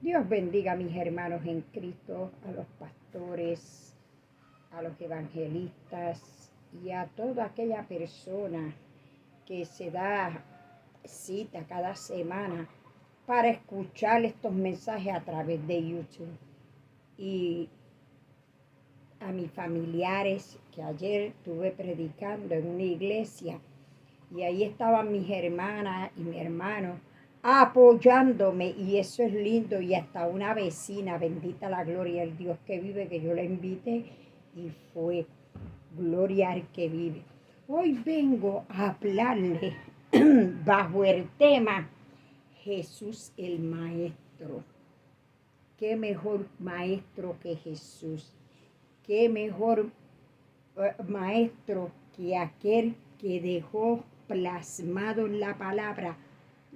Dios bendiga a mis hermanos en Cristo, a los pastores, a los evangelistas y a toda aquella persona que se da cita cada semana para escuchar estos mensajes a través de YouTube. Y a mis familiares que ayer estuve predicando en una iglesia y ahí estaban mis hermanas y mi hermano apoyándome, y eso es lindo. Y hasta una vecina, bendita la gloria del Dios que vive, que yo la invité y fue. Gloria al que vive. Hoy vengo a hablarle bajo el tema Jesús el Maestro. ¿Qué mejor maestro que Jesús? ¿Qué mejor maestro que aquel que dejó plasmado en la palabra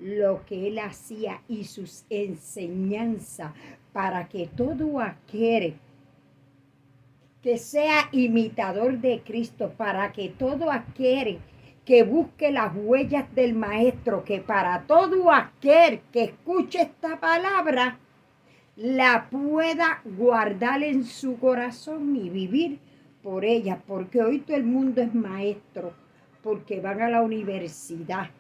lo que él hacía y sus enseñanzas, para que todo aquel que sea imitador de Cristo, para que todo aquel que busque las huellas del Maestro, que para todo aquel que escuche esta palabra, la pueda guardar en su corazón y vivir por ella, porque hoy todo el mundo es maestro, porque van a la universidad.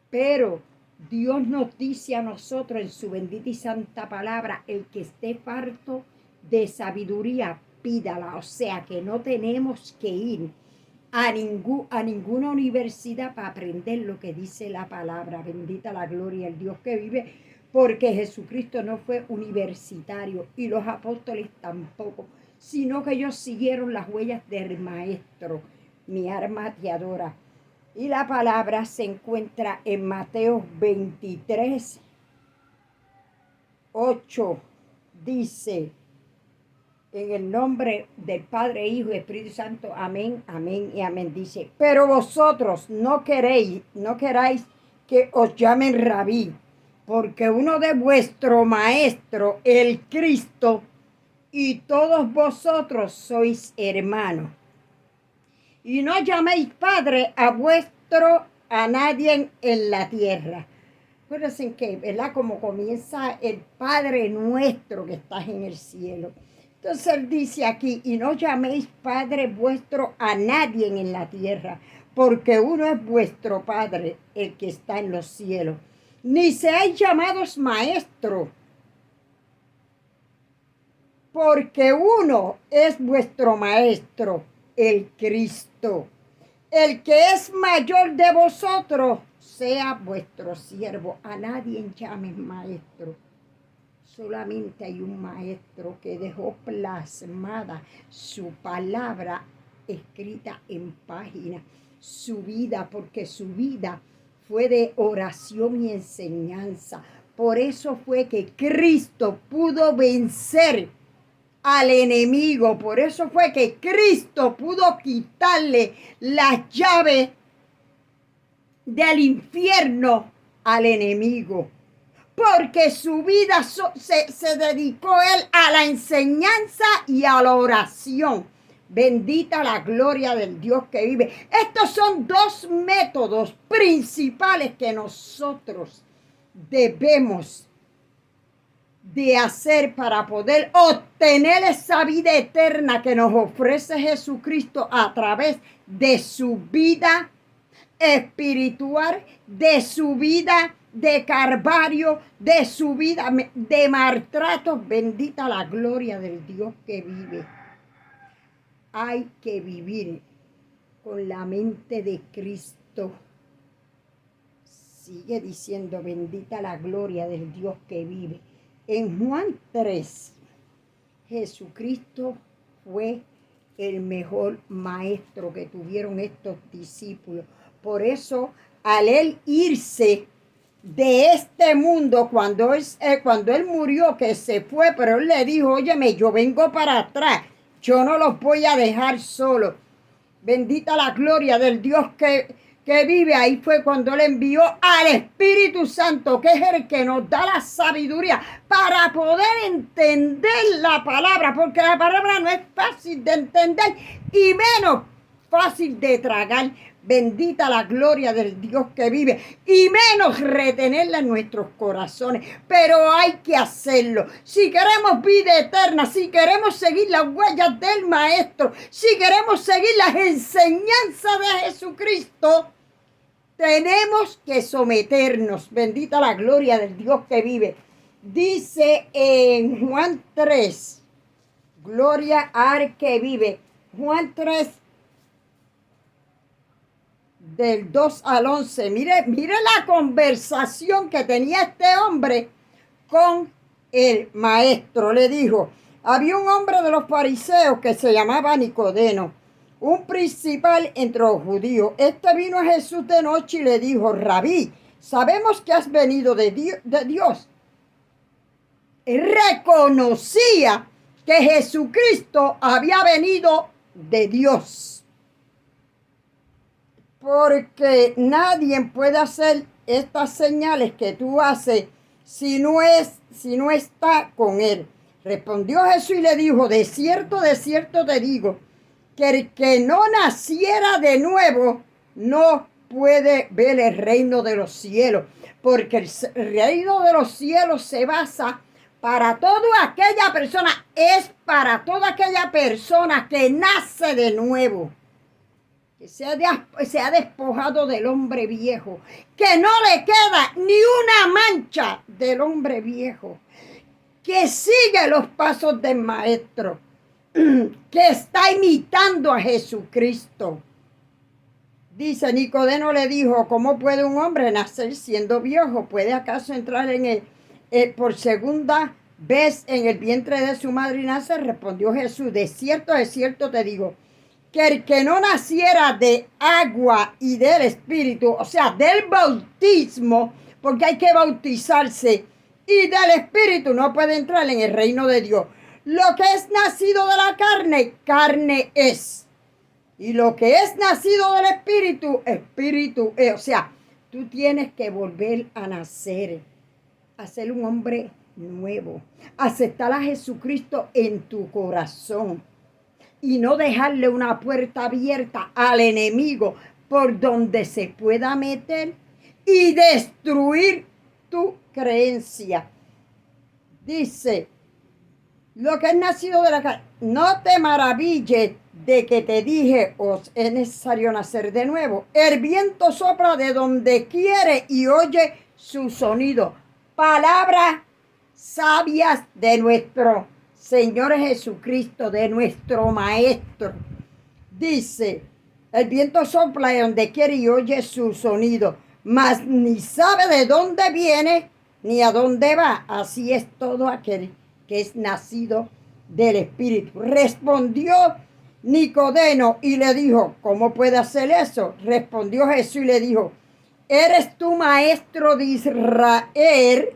Pero Dios nos dice a nosotros en su bendita y santa palabra: el que esté farto de sabiduría, pídala. O sea que no tenemos que ir a ninguna universidad para aprender lo que dice la palabra. Bendita la gloria del Dios que vive, porque Jesucristo no fue universitario y los apóstoles tampoco, sino que ellos siguieron las huellas del Maestro. Mi alma te adora. Y la palabra se encuentra en Mateo 23, 8. Dice: en el nombre del Padre, Hijo y Espíritu Santo, amén, amén y amén. Dice: pero vosotros no queráis que os llamen rabí, porque uno de vuestro maestro, el Cristo, y todos vosotros sois hermanos. Y no llaméis padre a nadie en la tierra. Acuérdense que, ¿verdad? Como comienza el Padre nuestro que estás en el cielo. Entonces él dice aquí: y no llaméis Padre vuestro a nadie en la tierra, porque uno es vuestro Padre, el que está en los cielos. Ni seáis llamados maestros, porque uno es vuestro Maestro, el Cristo. El que es mayor de vosotros sea vuestro siervo. A nadie llames maestro. Solamente hay un maestro que dejó plasmada su palabra escrita en página, su vida, porque su vida fue de oración y enseñanza. Por eso fue que Cristo pudo vencer al enemigo. Por eso fue que Cristo pudo quitarle las llaves del infierno al enemigo, porque su vida se dedicó él a la enseñanza y a la oración. Bendita la gloria del Dios que vive. Estos son dos métodos principales que nosotros debemos de hacer para poder obtener esa vida eterna que nos ofrece Jesucristo a través de su vida espiritual, de su vida de Calvario, de su vida de maltratos. Bendita la gloria del Dios que vive. Hay que vivir con la mente de Cristo. Sigue diciendo: bendita la gloria del Dios que vive. En Juan 3, Jesucristo fue el mejor maestro que tuvieron estos discípulos. Por eso, al él irse de este mundo, cuando él murió, que se fue, pero él le dijo: óyeme, yo vengo para atrás, yo no los voy a dejar solos. Bendita la gloria del Dios que vive. Ahí fue cuando él envió al Espíritu Santo, que es el que nos da la sabiduría para poder entender la palabra, porque la palabra no es fácil de entender y menos fácil de tragar, Bendita la gloria del Dios que vive. Y menos retenerla en nuestros corazones. Pero hay que hacerlo. Si queremos vida eterna, si queremos seguir las huellas del Maestro, si queremos seguir las enseñanzas de Jesucristo, tenemos que someternos. Bendita la gloria del Dios que vive. Dice en Juan 3, gloria al que vive. Juan 3, del 2 al 11. Mire la conversación que tenía este hombre con el maestro. Le dijo, había un hombre de los fariseos que se llamaba Nicodemo, un principal entre los judíos. Este vino a Jesús de noche y le dijo, Rabí, sabemos que has venido de Dios. Él reconocía que Jesucristo había venido de Dios. Porque nadie puede hacer estas señales que tú haces si no está con él. Respondió Jesús y le dijo, de cierto te digo, que el que no naciera de nuevo no puede ver el reino de los cielos. Porque el reino de los cielos se basa para toda aquella persona, es para toda aquella persona que nace de nuevo. Que se ha despojado del hombre viejo, que no le queda ni una mancha del hombre viejo, que sigue los pasos del Maestro, que está imitando a Jesucristo. Dice, Nicodemo le dijo, ¿cómo puede un hombre nacer siendo viejo? ¿Puede acaso entrar por segunda vez en el vientre de su madre y nacer? Respondió Jesús, de cierto te digo, que el que no naciera de agua y del Espíritu, o sea, del bautismo, porque hay que bautizarse, y del Espíritu no puede entrar en el reino de Dios. Lo que es nacido de la carne, carne es. Y lo que es nacido del Espíritu, Espíritu es. O sea, tú tienes que volver a nacer, a ser un hombre nuevo, aceptar a Jesucristo en tu corazón. Y no dejarle una puerta abierta al enemigo por donde se pueda meter y destruir tu creencia. Dice, lo que es nacido de la carne, no te maravilles de que te dije, os es necesario nacer de nuevo. El viento sopla de donde quiere y oye su sonido. Palabras sabias de nuestro Señor Jesucristo, de nuestro Maestro. Dice, el viento sopla de donde quiere y oye su sonido, mas ni sabe de dónde viene ni a dónde va. Así es todo aquel que es nacido del Espíritu. Respondió Nicodemo y le dijo, ¿cómo puede hacer eso? Respondió Jesús y le dijo, ¿eres tú maestro de Israel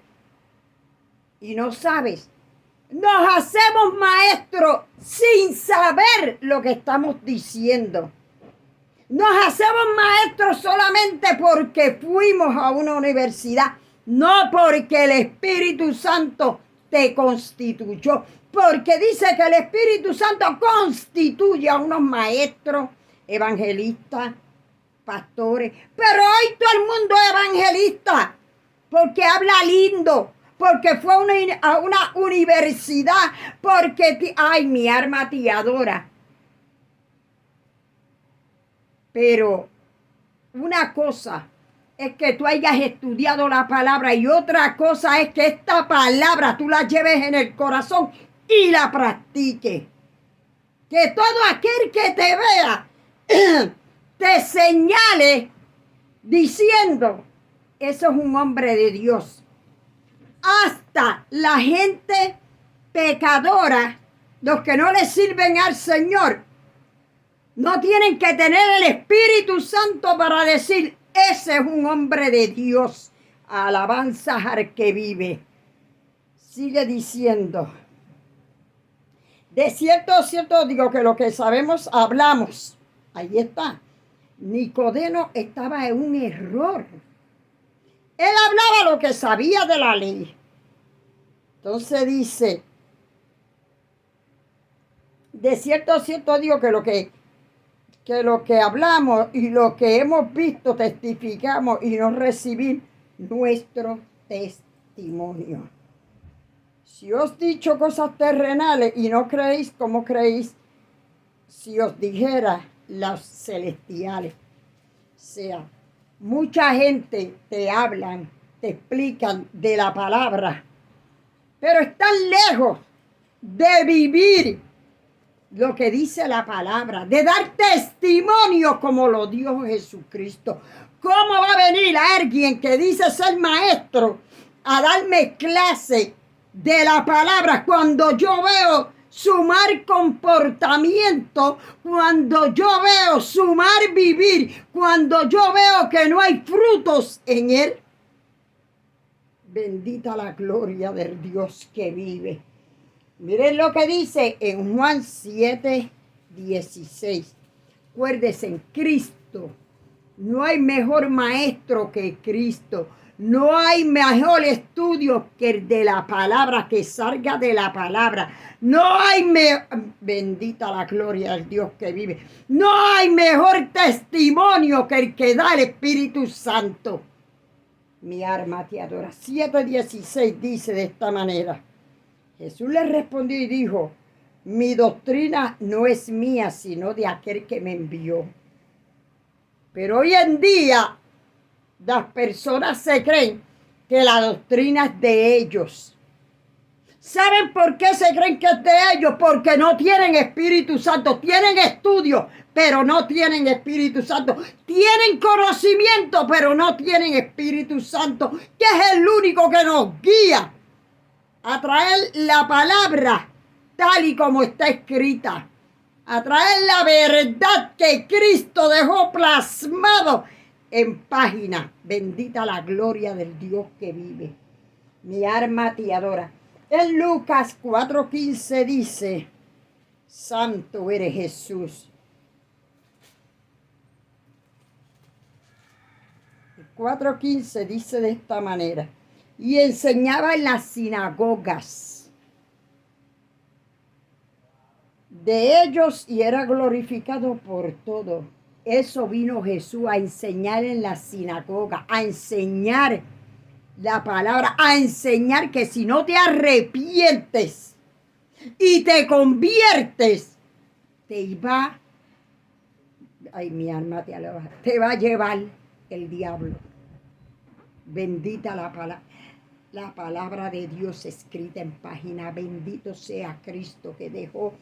y no sabes? Nos hacemos maestros sin saber lo que estamos diciendo. Nos hacemos maestros solamente porque fuimos a una universidad, no porque el Espíritu Santo te constituyó. Porque dice que el Espíritu Santo constituye a unos maestros, evangelistas, pastores. Pero hoy todo el mundo es evangelista porque habla lindo, porque fue a una universidad, porque, ay, mi alma te adora. Pero una cosa es que tú hayas estudiado la palabra y otra cosa es que esta palabra tú la lleves en el corazón y la practiques. Que todo aquel que te vea te señale diciendo, eso es un hombre de Dios. Hasta la gente pecadora, los que no le sirven al Señor, no tienen que tener el Espíritu Santo para decir, ese es un hombre de Dios. Alabanza al que vive. Sigue diciendo, de cierto digo que lo que sabemos hablamos. Ahí está. Nicodemo estaba en un error. Él hablaba lo que sabía de la ley. Entonces dice, de cierto digo que lo que que lo que hablamos y lo que hemos visto testificamos y no recibir nuestro testimonio. Si os dicho cosas terrenales y no creéis, ¿cómo creéis si os dijera las celestiales? O sea, mucha gente te hablan, te explican de la palabra, pero están lejos de vivir lo que dice la palabra, de dar testimonio como lo dio Jesucristo. ¿Cómo va a venir alguien que dice ser maestro a darme clase de la palabra cuando yo veo su mal comportamiento, cuando yo veo su mal vivir, cuando yo veo que no hay frutos en él? Bendita la gloria del Dios que vive. Miren lo que dice en Juan 7:16. Acuérdense, en Cristo no hay mejor maestro que Cristo. No hay mejor estudio que el de la palabra, que salga de la palabra. No hay bendita la gloria del Dios que vive. No hay mejor testimonio que el que da el Espíritu Santo. Mi alma te adora. 7:16 dice de esta manera. Jesús le respondió y dijo: mi doctrina no es mía, sino de aquel que me envió. Pero hoy en día las personas se creen que la doctrina es de ellos. ¿Saben por qué se creen que es de ellos? Porque no tienen Espíritu Santo. Tienen estudio, pero no tienen Espíritu Santo. Tienen conocimiento, pero no tienen Espíritu Santo, que es el único que nos guía a traer la palabra tal y como está escrita, a traer la verdad que Cristo dejó plasmado en página. Bendita la gloria del Dios que vive. Mi alma te adora. En Lucas 4:15 dice: santo eres Jesús. 4:15 dice de esta manera: y enseñaba en las sinagogas de ellos y era glorificado por todo. Eso vino Jesús a enseñar en la sinagoga, a enseñar la palabra, a enseñar que si no te arrepientes y te conviertes, te va, ay, mi alma te alaba, te va a llevar el diablo. Bendita la palabra de Dios escrita en página. Bendito sea Cristo que dejó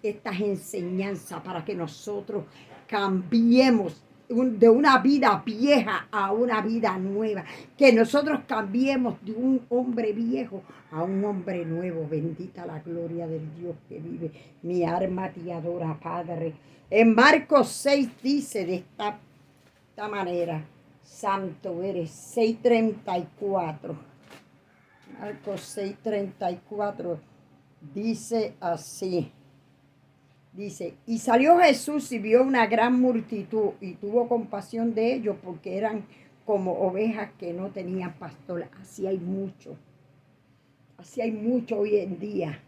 estas enseñanzas para que nosotros cambiemos de una vida vieja a una vida nueva, que nosotros cambiemos de un hombre viejo a un hombre nuevo. Bendita la gloria del Dios que vive. Mi alma te adora, Padre. En Marcos 6 dice de esta manera: santo eres. 6:34. Marcos 6:34 dice así. Dice: y salió Jesús y vio una gran multitud y tuvo compasión de ellos, porque eran como ovejas que no tenían pastor. Así hay mucho hoy en día,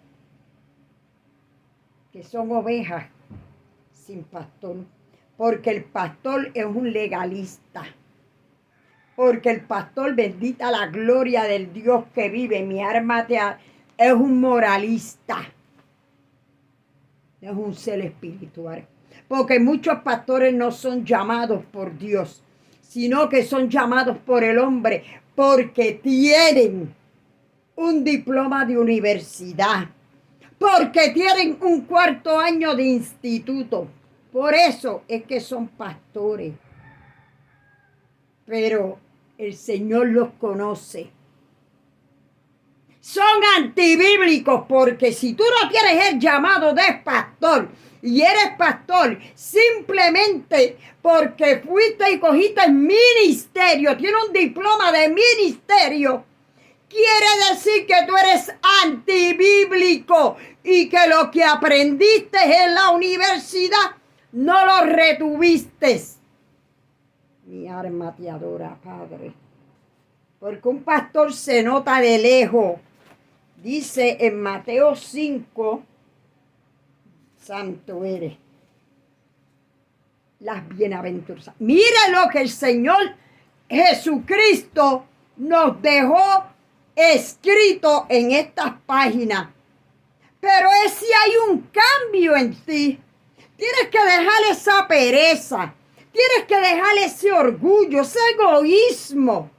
que son ovejas sin pastor, porque el pastor es un legalista. Porque el pastor, bendita la gloria del Dios que vive, mi alma es un moralista. Es un ser espiritual. Porque muchos pastores no son llamados por Dios, sino que son llamados por el hombre, porque tienen un diploma de universidad, porque tienen un 4º año de instituto. Por eso es que son pastores. Pero el Señor los conoce. Son antibíblicos, porque si tú no tienes el llamado de pastor y eres pastor simplemente porque fuiste y cogiste el ministerio, tienes un diploma de ministerio, quiere decir que tú eres antibíblico y que lo que aprendiste en la universidad no lo retuviste. Mi alma te adora, Padre. Porque un pastor se nota de lejos. Dice en Mateo 5, santo eres. las bienaventuranzas. Mire lo que el Señor Jesucristo nos dejó escrito en estas páginas. Pero es si hay un cambio en ti. Tienes que dejar esa pereza. Tienes que dejar ese orgullo, ese egoísmo,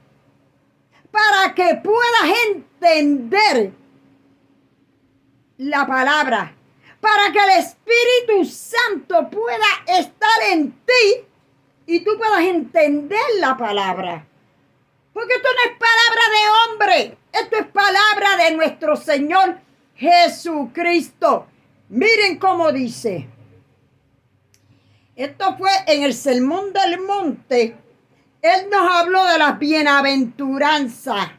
para que puedas entender la palabra, para que el Espíritu Santo pueda estar en ti y tú puedas entender la palabra. Porque esto no es palabra de hombre, esto es palabra de nuestro Señor Jesucristo. Miren cómo dice. Esto fue en el Sermón del Monte. Él nos habló de las bienaventuranzas.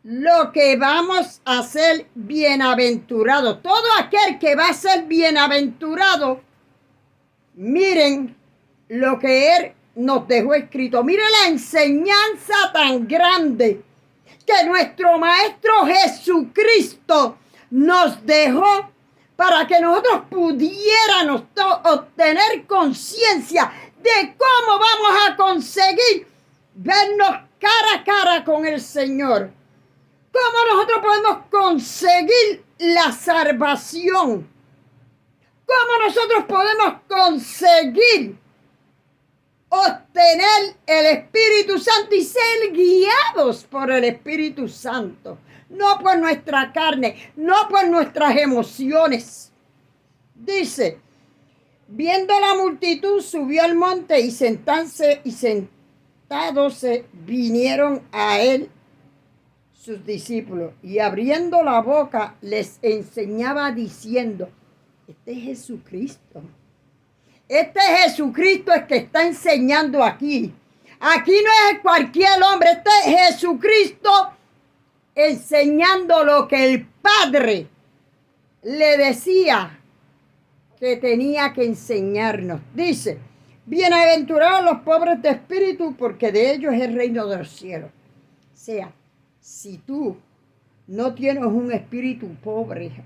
Lo que vamos a ser bienaventurados. Todo aquel que va a ser bienaventurado, miren lo que Él nos dejó escrito. Miren la enseñanza tan grande que nuestro Maestro Jesucristo nos dejó para que nosotros pudiéramos obtener conciencia de cómo vamos a conseguir vernos cara a cara con el Señor. ¿Cómo nosotros podemos conseguir la salvación? ¿Cómo nosotros podemos conseguir obtener el Espíritu Santo y ser guiados por el Espíritu Santo? No por nuestra carne, no por nuestras emociones. Dice, viendo la multitud, subió al monte y sentados vinieron a él sus discípulos. Y abriendo la boca les enseñaba diciendo, este es Jesucristo. Este Jesucristo es que está enseñando aquí. Aquí no es cualquier hombre, este es Jesucristo enseñando lo que el Padre le decía que tenía que enseñarnos. Dice, bienaventurados los pobres de espíritu, porque de ellos es el reino de los cielos. O sea, si tú no tienes un espíritu pobre,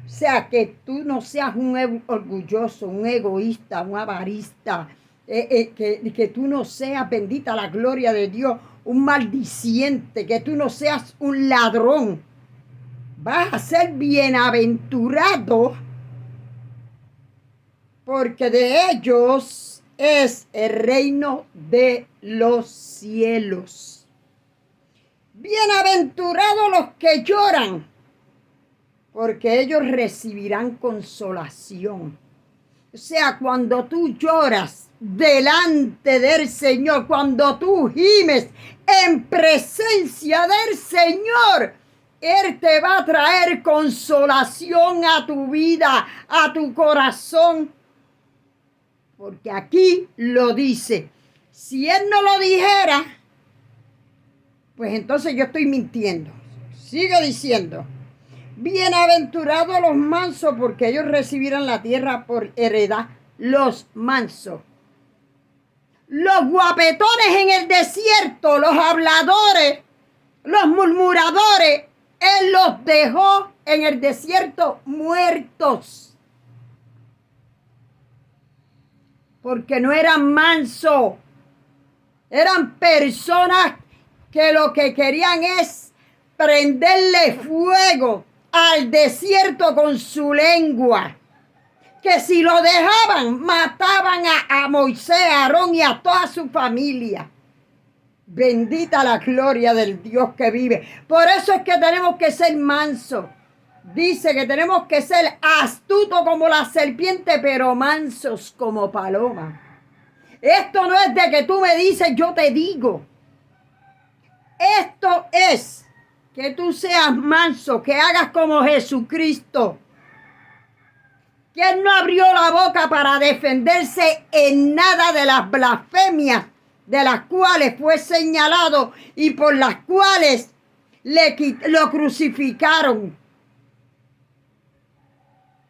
o sea, que tú no seas un orgulloso, un egoísta, un avarista, que tú no seas, bendita la gloria de Dios, un maldiciente, que tú no seas un ladrón. Vas a ser bienaventurado porque de ellos es el reino de los cielos. Bienaventurados los que lloran, porque ellos recibirán consolación. O sea, cuando tú lloras delante del Señor, cuando tú gimes en presencia del Señor, Él te va a traer consolación a tu vida, a tu corazón. Porque aquí lo dice. Si Él no lo dijera, pues entonces yo estoy mintiendo. Sigue diciendo. Bienaventurados los mansos, porque ellos recibirán la tierra por heredad. Los mansos. Los guapetones en el desierto, los habladores, los murmuradores, Él los dejó en el desierto muertos. Porque no eran mansos. Eran personas que lo que querían es prenderle fuego al desierto con su lengua. Que si lo dejaban, mataban a Moisés, a Aarón y a toda su familia. Bendita la gloria del Dios que vive. Por eso es que tenemos que ser mansos. Dice que tenemos que ser astutos como la serpiente, pero mansos como paloma. Esto no es de que tú me dices, yo te digo. Esto es que tú seas manso, que hagas como Jesucristo. Que Él no abrió la boca para defenderse en nada de las blasfemias de las cuales fue señalado y por las cuales lo crucificaron.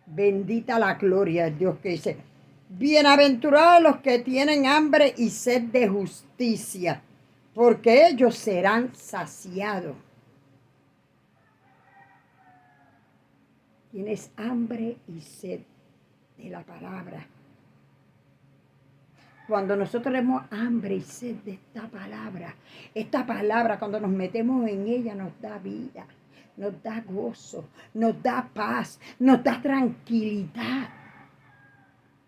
Bendita la gloria de Dios, que dice, bienaventurados los que tienen hambre y sed de justicia, porque ellos serán saciados. Tienes hambre y sed de la palabra. Cuando nosotros tenemos hambre y sed de esta palabra cuando nos metemos en ella nos da vida, nos da gozo, nos da paz, nos da tranquilidad.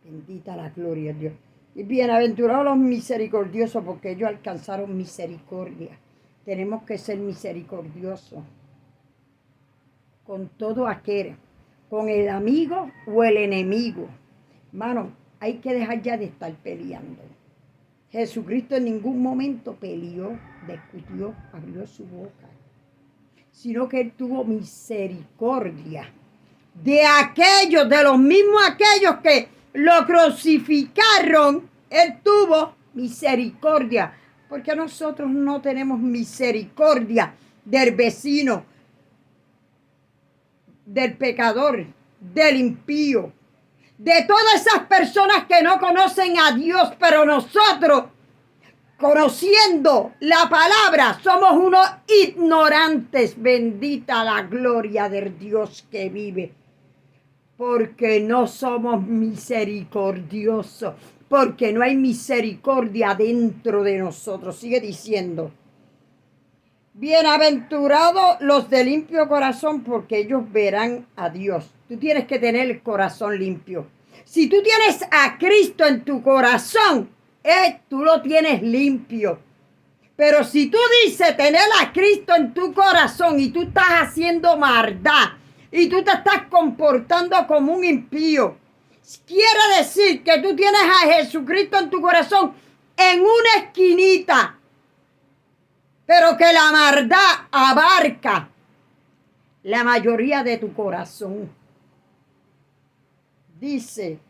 Bendita la gloria de Dios. Y bienaventurados los misericordiosos, porque ellos alcanzaron misericordia. Tenemos que ser misericordiosos con todo aquel, con el amigo o el enemigo. Hermano, hay que dejar ya de estar peleando. Jesucristo en ningún momento peleó, discutió, abrió su boca, sino que Él tuvo misericordia de aquellos, de los mismos aquellos que lo crucificaron. Él tuvo misericordia, porque nosotros no tenemos misericordia del vecino, del pecador, del impío, de todas esas personas que no conocen a Dios, pero nosotros, conociendo la palabra, somos unos ignorantes. Bendita la gloria del Dios que vive, porque no somos misericordiosos, porque no hay misericordia dentro de nosotros. Sigue diciendo: bienaventurados los de limpio corazón, porque ellos verán a Dios. Tú tienes que tener el corazón limpio. Si tú tienes a Cristo en tu corazón, tú lo tienes limpio. Pero si tú dices tener a Cristo en tu corazón y tú estás haciendo maldad y tú te estás comportando como un impío, quiere decir que tú tienes a Jesucristo en tu corazón en una esquinita, pero que la maldad abarca la mayoría de tu corazón. Dice: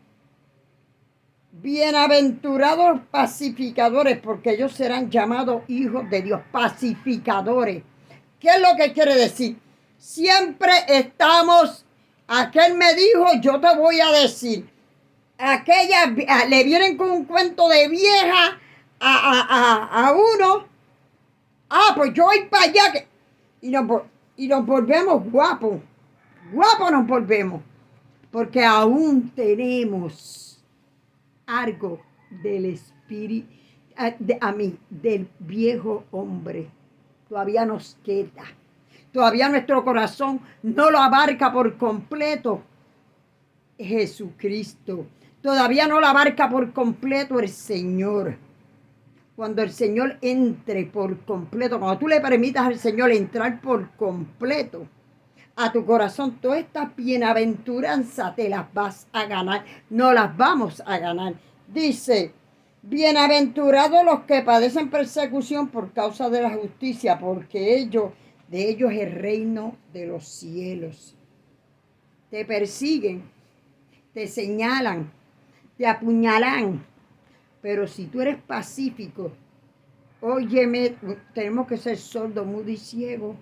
bienaventurados pacificadores, porque ellos serán llamados hijos de Dios. Pacificadores. ¿Qué es lo que quiere decir? Siempre estamos, aquel me dijo, yo te voy a decir. Aquella le vienen con un cuento de vieja a uno. Pues yo voy para allá. Y nos volvemos guapos. Guapos nos volvemos. Porque aún tenemos algo del espíritu, del viejo hombre. Todavía nos queda. Todavía nuestro corazón no lo abarca por completo Jesucristo. Todavía no lo abarca por completo el Señor. Cuando el Señor entre por completo, cuando tú le permitas al Señor entrar por completo a tu corazón, todas estas bienaventuranzas te las vas a ganar, no las vamos a ganar. Dice: bienaventurados los que padecen persecución por causa de la justicia, porque de ellos es el reino de los cielos. Te persiguen, te señalan, te apuñalan, pero si tú eres pacífico, óyeme, tenemos que ser sordos, mudos y ciegos,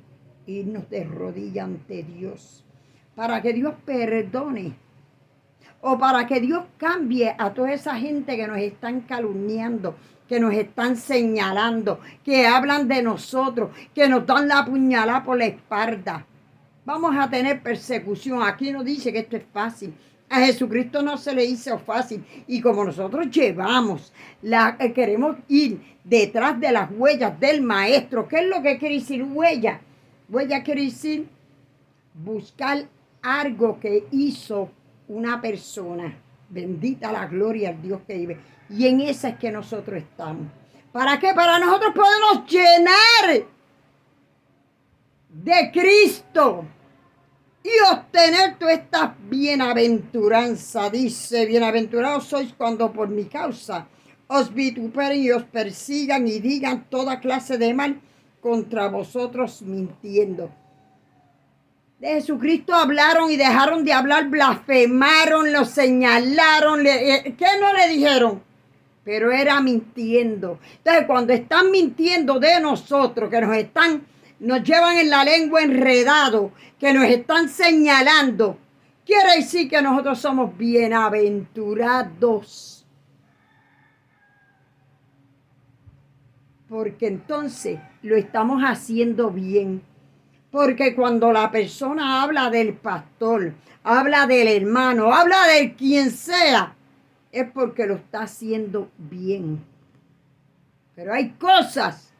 irnos de rodillas ante Dios, para que Dios perdone, o para que Dios cambie a toda esa gente que nos están calumniando, que nos están señalando, que hablan de nosotros, que nos dan la puñalada por la espalda. Vamos a tener persecución. Aquí no dice que esto es fácil. A Jesucristo no se le hizo fácil. Y como nosotros queremos ir detrás de las huellas del Maestro. ¿Qué es lo que quiere decir huella? Huella quiere decir buscar algo que hizo una persona. Bendita la gloria al Dios que vive. Y en esa es que nosotros estamos. ¿Para qué? Para nosotros podernos llenar de Cristo y obtener toda esta bienaventuranza. Dice: bienaventurados sois cuando por mi causa os vituperen y os persigan y digan toda clase de mal contra vosotros mintiendo. De Jesucristo hablaron y dejaron de hablar, blasfemaron, lo señalaron. ¿Qué no le dijeron? Pero era mintiendo. Entonces, cuando están mintiendo de nosotros, que nos llevan en la lengua enredado, que nos están señalando, quiere decir que nosotros somos bienaventurados. Porque entonces lo estamos haciendo bien. Porque cuando la persona habla del pastor, habla del hermano, habla de quien sea, es porque lo está haciendo bien. Pero hay cosas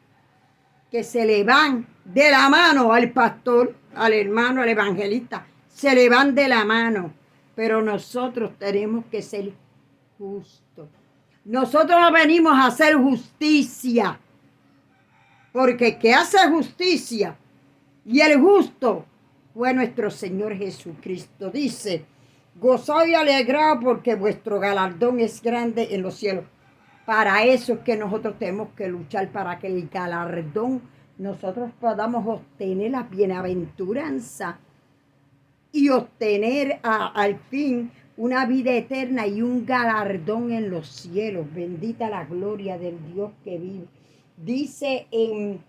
que se le van de la mano al pastor, al hermano, al evangelista. Se le van de la mano. Pero nosotros tenemos que ser justos. Nosotros no venimos a hacer justicia. Porque el que hace justicia y el justo fue nuestro Señor Jesucristo. Dice, gozad y alegrad porque vuestro galardón es grande en los cielos. Para eso es que nosotros tenemos que luchar, para que el galardón nosotros podamos obtener la bienaventuranza y obtener al fin una vida eterna y un galardón en los cielos. Bendita la gloria del Dios que vive. Dice en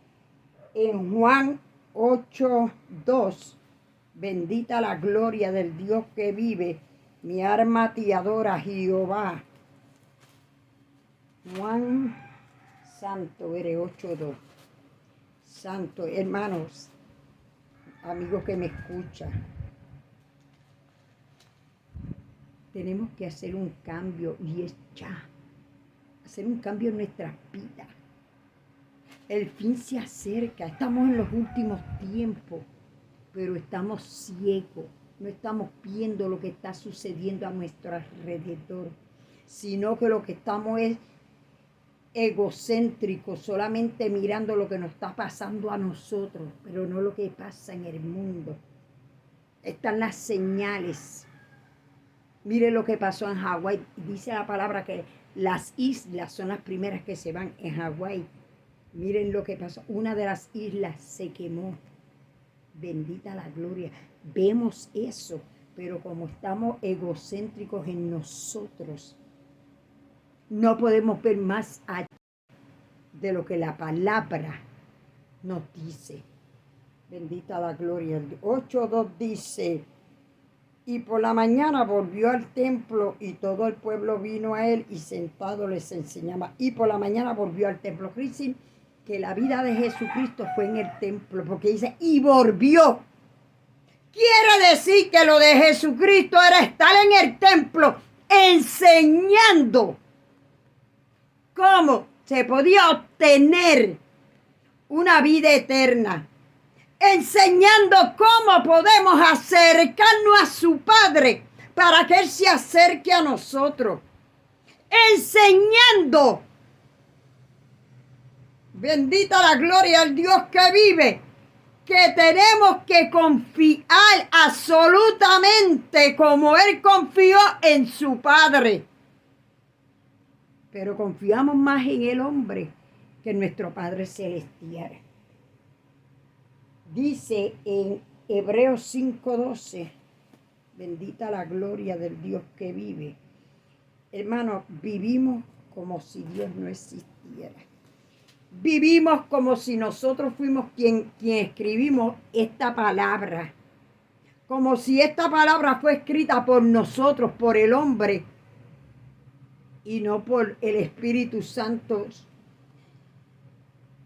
Juan 8:2, bendita la gloria del Dios que vive. Mi alma te adora, Jehová. Juan, santo eres, 8:2. Santo, hermanos, amigos que me escuchan, tenemos que hacer un cambio y es ya. Hacer un cambio en nuestras vidas. El fin se acerca, estamos en los últimos tiempos, pero estamos ciegos. No estamos viendo lo que está sucediendo a nuestro alrededor, sino que lo que estamos es egocéntricos, solamente mirando lo que nos está pasando a nosotros, pero no lo que pasa en el mundo. Están las señales. Mire lo que pasó en Hawái. Dice la palabra que las islas son las primeras que se van en Hawái. Miren lo que pasó. Una de las islas se quemó. Bendita la gloria. Vemos eso, pero como estamos egocéntricos en nosotros, no podemos ver más allá de lo que la palabra nos dice. Bendita la gloria. 8:2 dice, y por la mañana volvió al templo y todo el pueblo vino a él y sentado les enseñaba. Y por la mañana volvió al templo. Cristo, que la vida de Jesucristo fue en el templo, porque dice, y volvió. Quiere decir que lo de Jesucristo era estar en el templo enseñando cómo se podía obtener una vida eterna, enseñando cómo podemos acercarnos a su Padre para que Él se acerque a nosotros, enseñando, bendita la gloria al Dios que vive, que tenemos que confiar absolutamente como Él confió en su Padre. Pero confiamos más en el hombre que en nuestro Padre Celestial. Dice en Hebreos 5:12, bendita la gloria del Dios que vive. Hermano, vivimos como si Dios no existiera. Vivimos como si nosotros fuimos quien escribimos esta palabra. Como si esta palabra fue escrita por nosotros, por el hombre, y no por el Espíritu Santo.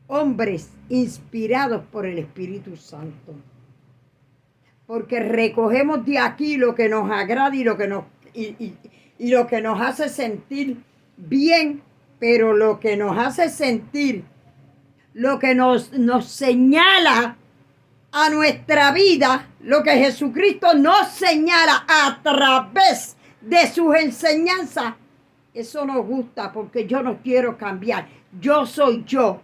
Hombres inspirados por el Espíritu Santo. Porque recogemos de aquí lo que nos agrada y lo que nos hace sentir bien, pero lo que nos hace sentir, lo que nos señala a nuestra vida, lo que Jesucristo nos señala a través de sus enseñanzas, eso nos gusta porque yo no quiero cambiar. Yo soy yo.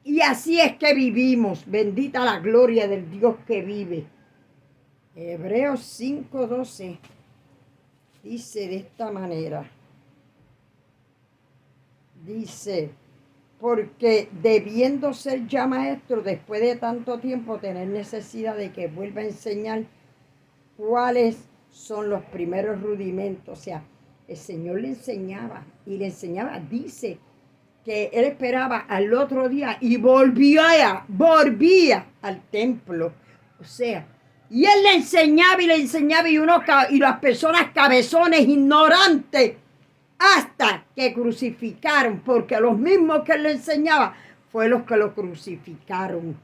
Y así es que vivimos. Bendita la gloria del Dios que vive. Hebreos 5:12 dice de esta manera. Dice, porque debiendo ser ya maestro, después de tanto tiempo, tener necesidad de que vuelva a enseñar cuáles son los primeros rudimentos. O sea, el Señor le enseñaba y le enseñaba. Dice que él esperaba al otro día y volvía al templo. O sea, y él le enseñaba y las personas cabezones, ignorantes, hasta que crucificaron, porque los mismos que él le enseñaba fue los que lo crucificaron.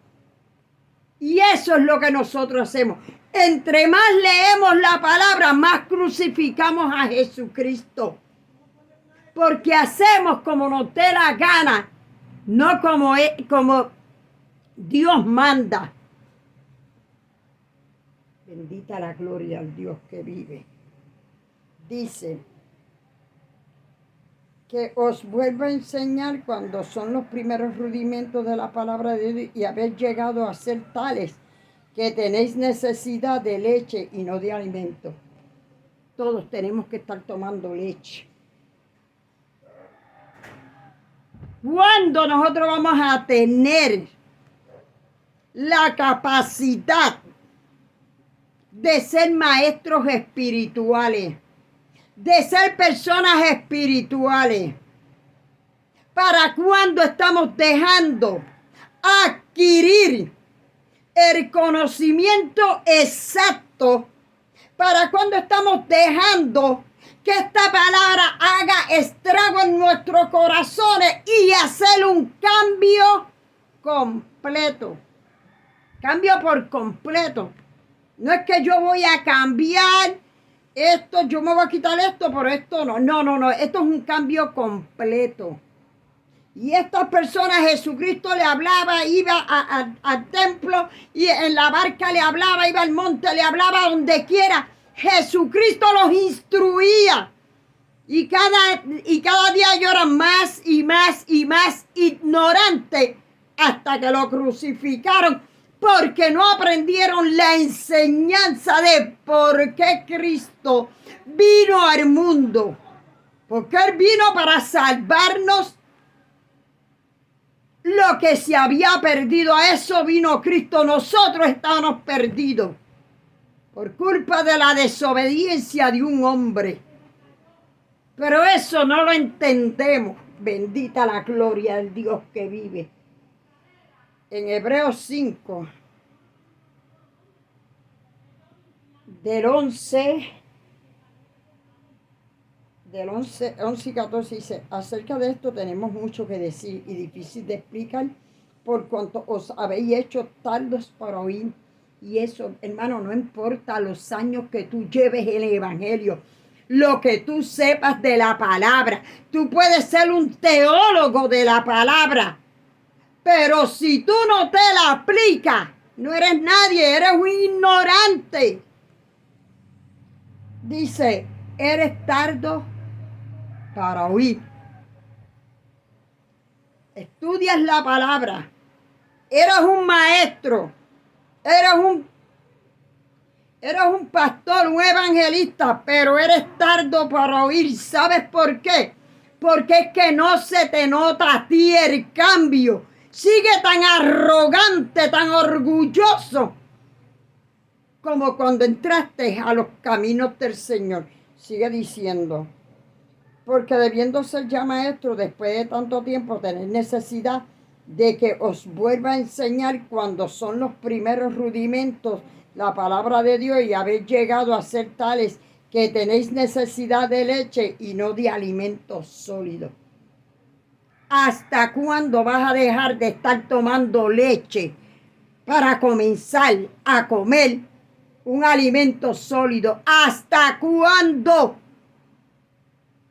Y eso es lo que nosotros hacemos. Entre más leemos la palabra, más crucificamos a Jesucristo. Porque hacemos como nos dé la gana, no como Dios manda. Bendita la gloria al Dios que vive. Dice que os vuelvo a enseñar cuando son los primeros rudimentos de la palabra de Dios y habéis llegado a ser tales que tenéis necesidad de leche y no de alimento. Todos tenemos que estar tomando leche. ¿Cuándo nosotros vamos a tener la capacidad de ser maestros espirituales, de ser personas espirituales? ¿Para cuándo estamos dejando adquirir el conocimiento exacto? ¿Para cuándo estamos dejando que esta palabra haga estrago en nuestros corazones y hacer un cambio completo? Cambio por completo. No es que yo voy a cambiar esto, yo me voy a quitar esto, pero esto no. No. Esto es un cambio completo. Y estas personas, Jesucristo le hablaba, iba al templo, y en la barca le hablaba, iba al monte, le hablaba donde quiera. Jesucristo los instruía. Y cada día yo era más y más ignorante hasta que lo crucificaron, porque no aprendieron la enseñanza de por qué Cristo vino al mundo. Porque Él vino para salvarnos lo que se había perdido. A eso vino Cristo. Nosotros estábamos perdidos por culpa de la desobediencia de un hombre. Pero eso no lo entendemos. Bendita la gloria del Dios que vive. En Hebreos 5, del 11 y 14 dice: acerca de esto tenemos mucho que decir y difícil de explicar, por cuanto os habéis hecho tardos para oír. Y eso, hermano, no importa los años que tú lleves el evangelio, lo que tú sepas de la palabra. Tú puedes ser un teólogo de la palabra, pero si tú no te la aplicas, no eres nadie, eres un ignorante. Dice, eres tardo para oír. Estudias la palabra. Eres un maestro. Eres un pastor, un evangelista, pero eres tardo para oír. ¿Sabes por qué? Porque es que no se te nota a ti el cambio. Sigue tan arrogante, tan orgulloso como cuando entraste a los caminos del Señor. Sigue diciendo, porque debiendo ser ya maestro después de tanto tiempo, tenéis necesidad de que os vuelva a enseñar cuando son los primeros rudimentos la palabra de Dios, y habéis llegado a ser tales que tenéis necesidad de leche y no de alimento sólido. ¿Hasta cuándo vas a dejar de estar tomando leche para comenzar a comer un alimento sólido? ¿Hasta cuándo?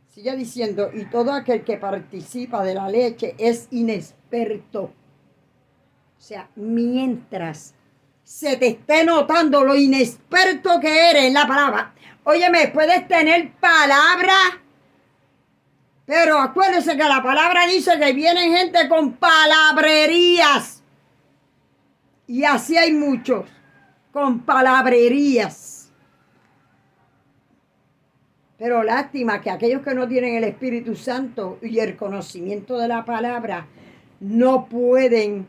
Sigue diciendo, y todo aquel que participa de la leche es inexperto. O sea, mientras se te esté notando lo inexperto que eres en la palabra. Óyeme, puedes tener palabra, pero acuérdense que la palabra dice que vienen gente con palabrerías. Y así hay muchos, con palabrerías. Pero lástima que aquellos que no tienen el Espíritu Santo y el conocimiento de la palabra no pueden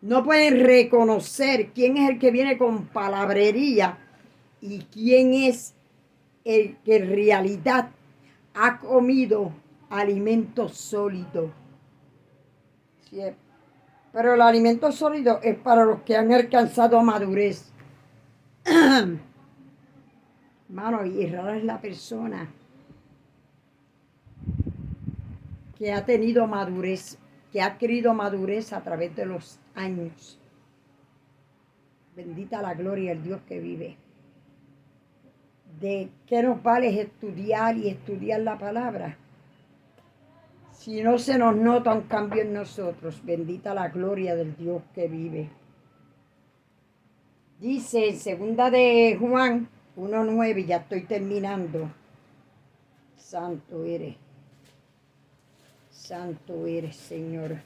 reconocer quién es el que viene con palabrería y quién es el que en realidad ha comido alimento sólido. Sí, pero el alimento sólido es para los que han alcanzado madurez. Hermano, y rara es la persona que ha tenido madurez, que ha adquirido madurez a través de los años. Bendita la gloria del Dios que vive. ¿De qué nos vale estudiar y estudiar la palabra si no se nos nota un cambio en nosotros? Bendita la gloria del Dios que vive. Dice en segunda de Juan 1:9, ya estoy terminando. Santo eres, Señor.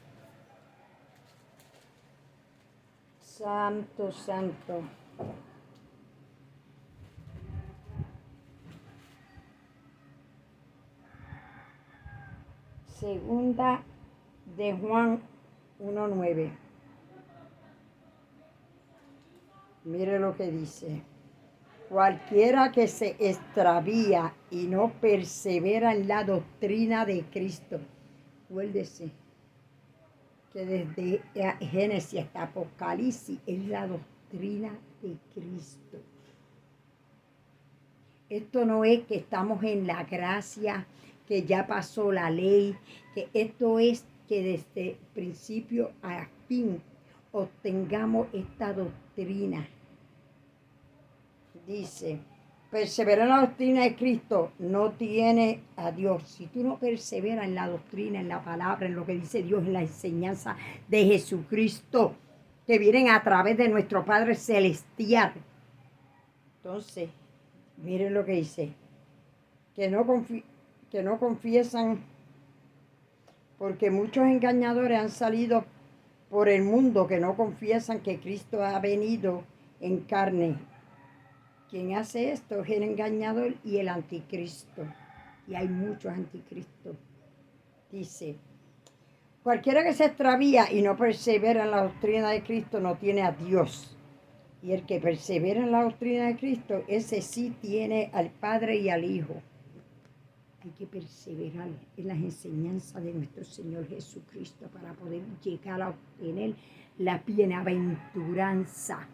Santo, santo. Segunda de Juan 1:9. Mire lo que dice. Cualquiera que se extravía y no persevera en la doctrina de Cristo. Acuérdese que desde Génesis hasta Apocalipsis es la doctrina de Cristo. Esto no es que estamos en la gracia, que ya pasó la ley, que esto es que desde principio a fin obtengamos esta doctrina. Dice, perseverar en la doctrina de Cristo no tiene a Dios. Si tú no perseveras en la doctrina, en la palabra, en lo que dice Dios, en la enseñanza de Jesucristo, que vienen a través de nuestro Padre Celestial. Entonces, miren lo que dice, que no confiesan, porque muchos engañadores han salido por el mundo que no confiesan que Cristo ha venido en carne. Quien hace esto es el engañador y el anticristo. Y hay muchos anticristos. Dice, cualquiera que se extravía y no persevera en la doctrina de Cristo no tiene a Dios. Y el que persevera en la doctrina de Cristo, ese sí tiene al Padre y al Hijo. Hay que perseverar en las enseñanzas de nuestro Señor Jesucristo para poder llegar a obtener la bienaventuranza.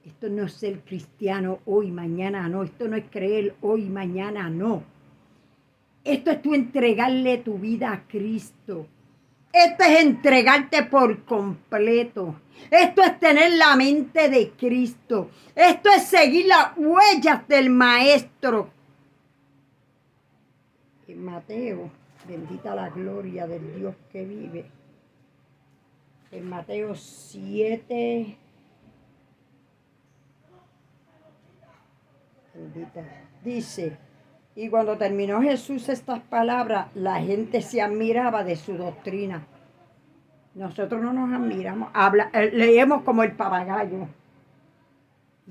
Esto no es ser cristiano hoy, mañana no. Esto no es creer hoy, mañana no. Esto es tú entregarle tu vida a Cristo. Esto es entregarte por completo. Esto es tener la mente de Cristo. Esto es seguir las huellas del Maestro. En Mateo, bendita la gloria del Dios que vive. En Mateo 7... dice, y cuando terminó Jesús estas palabras, la gente se admiraba de su doctrina. Nosotros no nos admiramos, leemos como el papagayo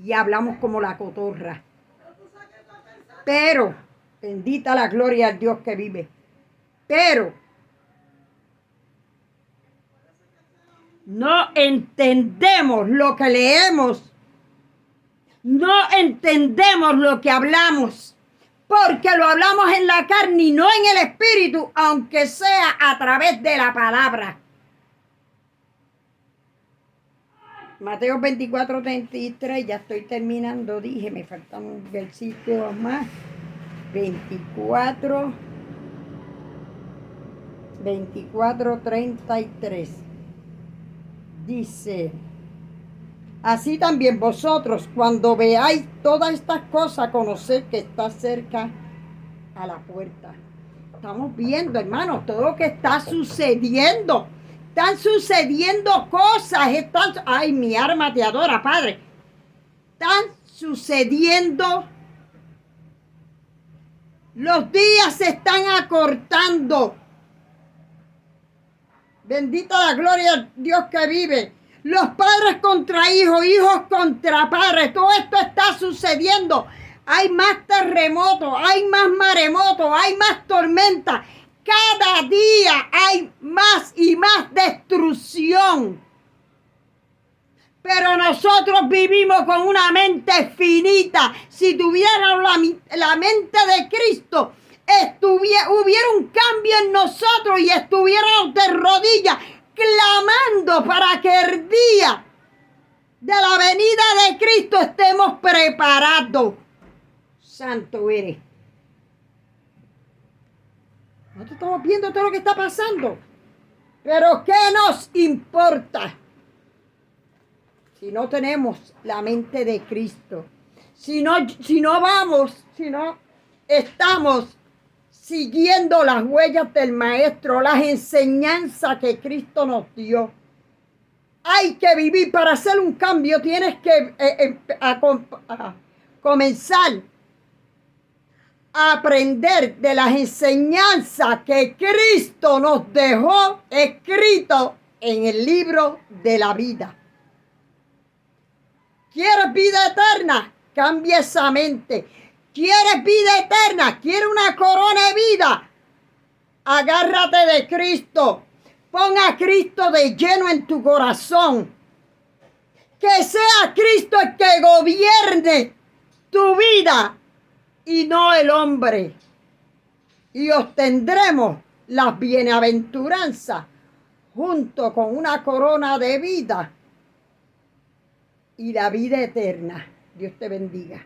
y hablamos como la cotorra. Pero, bendita la gloria al Dios que vive, pero no entendemos lo que leemos. No entendemos lo que hablamos, porque lo hablamos en la carne y no en el espíritu, aunque sea a través de la palabra. Mateo 24:33, ya estoy terminando, dije, me faltan un versículo más. 24:33. Dice, así también vosotros, cuando veáis todas estas cosas, conoced que está cerca a la puerta. Estamos viendo, hermanos, todo lo que está sucediendo. Están sucediendo cosas. Ay, mi alma te adora, Padre. Están sucediendo. Los días se están acortando. Bendita la gloria de Dios que vive. Los padres contra hijos, hijos contra padres. Todo esto está sucediendo. Hay más terremotos, hay más maremotos, hay más tormentas. Cada día hay más y más destrucción. Pero nosotros vivimos con una mente finita. Si tuviéramos la mente de Cristo, hubiera un cambio en nosotros y estuviéramos de rodillas clamando para que el día de la venida de Cristo estemos preparados. Santo eres. Nosotros estamos viendo todo lo que está pasando. Pero ¿qué nos importa? si no tenemos la mente de Cristo, si no estamos siguiendo las huellas del Maestro, las enseñanzas que Cristo nos dio. Hay que vivir para hacer un cambio. Tienes que comenzar a aprender de las enseñanzas que Cristo nos dejó escrito en el libro de la vida. ¿Quieres vida eterna? Cambia esa mente. ¿Quieres vida eterna? ¿Quieres una corona de vida? Agárrate de Cristo. Pon a Cristo de lleno en tu corazón. Que sea Cristo el que gobierne tu vida y no el hombre. Y obtendremos las bienaventuranzas junto con una corona de vida y la vida eterna. Dios te bendiga.